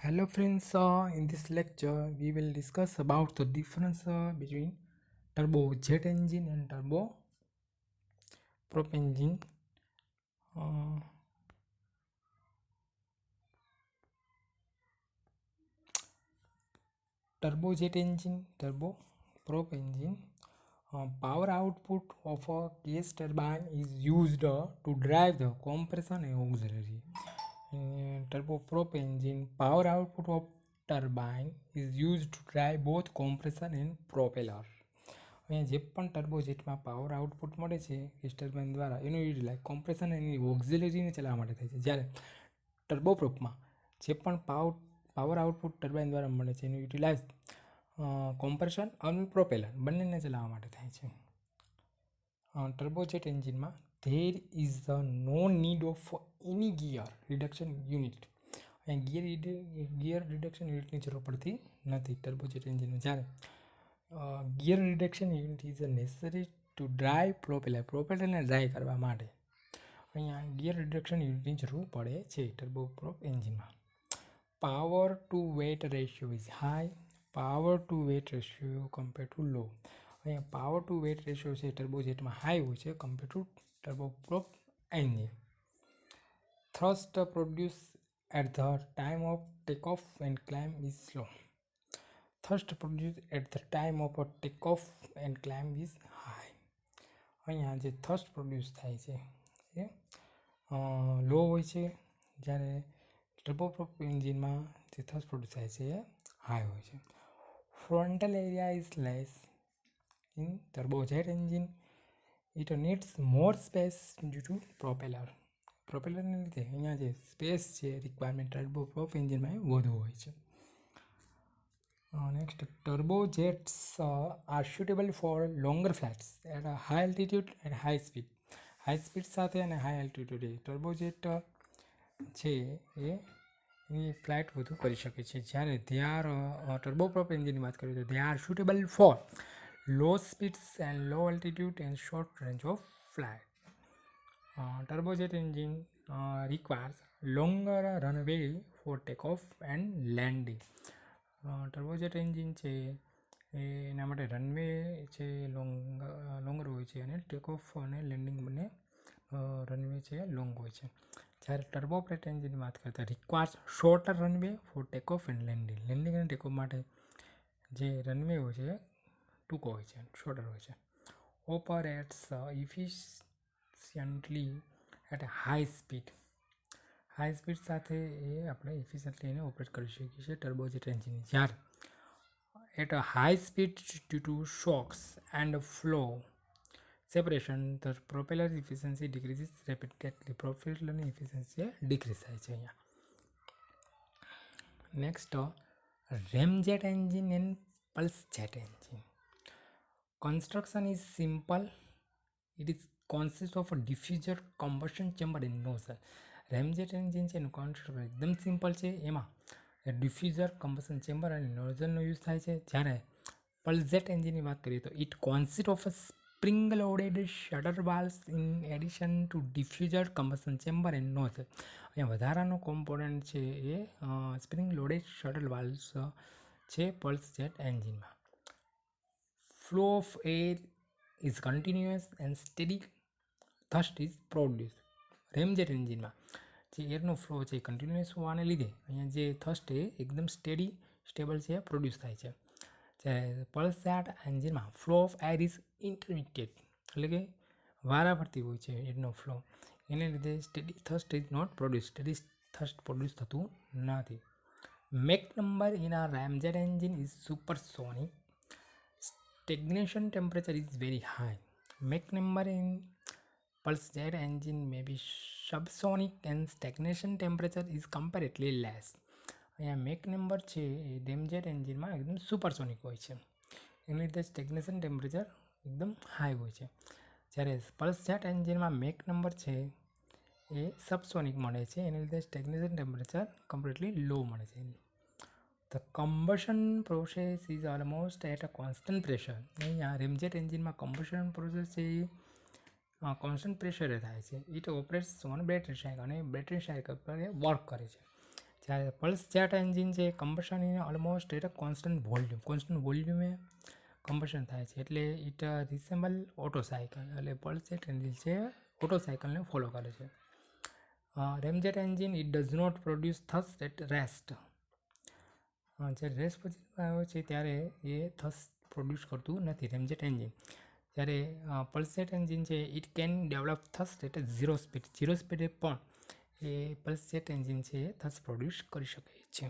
Hello friends, in this lecture we will discuss about the difference between turbojet engine and turboprop engine. Uh, turbojet engine, turboprop engine. Power output of a gas turbine is used to drive the compression and auxiliary. Turboprop engine power output of turbine is used to drive both compression and propeller. અહીંયા જે પણ ટર્બોજેટમાં power output મળે છે gas turbine દ્વારા એનું utilise compression એની ઓક્ઝિલરીને ચલાવવા માટે થાય છે, જ્યારે ટર્બોપ્રોપમાં જે પણ પાવર આઉટપુટ ટર્બાઇન દ્વારા મળે છે એનું યુટિલાઇઝ કોમ્પ્રેશન અને પ્રોપેલર બંનેને ચલાવવા માટે થાય છે. ટર્બોજેટ એન્જિનમાં there is the no need of any gear reduction unit. અહીંયા ગિયર રિડક્શન યુનિટની જરૂર પડતી નથી ટર્બોજેટ એન્જિનમાં, જ્યારે gear reduction unit is necessary to drive પ્રોપેલરને ડ્રાઈવ કરવા માટે અહીંયા ગિયર રિડક્શન યુનિટની જરૂર પડે છે ટર્બોપ્રોપ એન્જિનમાં. Power to wet ratio is high. Power to wet ratio compare to લો. અહીંયા પાવર ટુ વેટ રેશિયો છે ટર્બોજેટમાં હાઈ હોય છે compare to turboprop engine. Thrust produce at the time of take off and climb is slow. Thrust produced at the time of a takeoff and climb is high. અહીંયા જે થર્સ્ટ produce થાય છે એ લો હોય છે, જ્યારે ટર્બોપ્રોપ એન્જિનમાં જે થર્સ્ટ પ્રોડ્યુસ થાય છે એ હાઈ હોય છે. Frontal area is less in turbojet engine. It needs more space due to પ્રોપેલરને લીધે અહીંયા જે સ્પેસ છે રિક્વાયરમેન્ટ ટર્બોપ્રોપ એન્જિનમાં એ વધુ હોય છે. Next, turbojets are suitable for longer flights at a high altitude and high speed. High speed સાથે અને હાઈ એલ્ટિટ્યુડે ટર્બોજેટ છે એ એની ફ્લાઇટ વધુ કરી શકે છે, જ્યારે દે આર ટર્બોપ્રોપ એન્જિનની વાત કરીએ તો they are suitable for low speeds and low altitude and short range of flight. Turbojet engine requires longer runway for takeoff and landing. Turbojet engine છે એના માટે રનવે છે લોંગર હોય છે અને ટેક ઓફ અને લેન્ડિંગ બંને રનવે છે લોંગ હોય છે, જ્યારે ટર્બોપ્રોપ એન્જિનની વાત કરતા requires shorter runway for take off and landing અને ટેક ઓફ માટે જે રનવે હોય છે ટૂંકો હોય છે, શોર્ટર હોય છે. Operates efficiently at high speed. High speed સાથે એ આપણે ઇફિશિયન્ટલી એને ઓપરેટ કરી શકીએ છીએ ટર્બોજેટ એન્જિનની, જ્યારે at a high speed due to shocks and flow separation the propeller efficiency decreases rapidly. પ્રોપેલરની ઇફિશિયન્સી ડિક્રીઝ થાય છે અહીંયા. Next, ramjet engine and pulse jet engine. Construction is simple. It is consist of a diffuser, combustion chamber and nozzle. Ramjet engine છે એનું construction એકદમ simple છે, એમાં ડિફ્યુઝર, combustion chamber અને નોઝલનો યુઝ થાય છે, જ્યારે પલ્સજેટ એન્જિનની વાત કરીએ તો it consist of a spring loaded shutter valves in addition to diffuser, combustion chamber and nozzle. અહીંયા વધારાનો કોમ્પોનન્ટ છે એ સ્પ્રિંગ લોડેડ શટર વાલ્વ્સ છે પલ્સજેટ એન્જિનમાં. Flow of air is continuous and steady, thrust is produce. Ramjet એન્જિનમાં જે એરનો flow છે એ continuous હોવાને લીધે અહીંયા જે થર્સ્ટ એ એકદમ સ્ટેબલ છે પ્રોડ્યુસ થાય છે, જ્યારે પલ્સજેટ એન્જિનમાં flow of air is intermediate, એટલે કે વારાફરતી હોય છે એરનો ફ્લો, એને લીધે steady thrust is not produce, steady thrust produce થતું નથી. મેક નંબર ઇન આ ramjet engine is supersonic. Stagnation temperature is very high. Mach number in pulseject engine may be subsonic and stagnation temperature is comparatively less. અહીંયા make number છે એ ramjet એન્જિનમાં એકદમ supersonic હોય છે, એની લીધે સ્ટેગ્નેશન ટેમ્પરેચર એકદમ high હોય છે, જ્યારે પલ્સજેટ એન્જિનમાં મેક નંબર છે એ સબસોનિક મળે છે, એની લીધે સ્ટેગ્નેશન ટેમ્પરેચર કમ્પ્લીટલી લો મળે છે. The combustion process is almost at a constant pressure. અહીંયા રેમજેટ એન્જિનમાં કમ્બશન પ્રોસેસ છે એ કોન્સ્ટન્ટ પ્રેશરે થાય છે. It operates on battery cycle અને બેટરી સાયકલ પર વર્ક કરે છે, જ્યારે પલ્સ જેટ એન્જિન છે કમ્બશન ઇન ઓલમોસ્ટ એટલે કોન્સ્ટન્ટ વોલ્યુમે કમ્બશન થાય છે, એટલે ઇટ રિસેમ્બલ ઓટો સાયકલ. એટલે પલ્સ જેટ એન્જિન છે ઓટો સાયકલને ફોલો કરે છે. Ramjet engine it does not produce thrust at rest. જે રેસ્ટ પછી આવે છે ત્યારે એ થસ પ્રોડ્યુસ કરતું નથી રેમજેટ એન્જિન. જ્યારે પલ્સેટ એન્જિન છે it can develop thrust at zero સ્પીડે પણ એ પલ્સેટ એન્જિન છે એ થસ પ્રોડ્યુસ કરી શકે છે.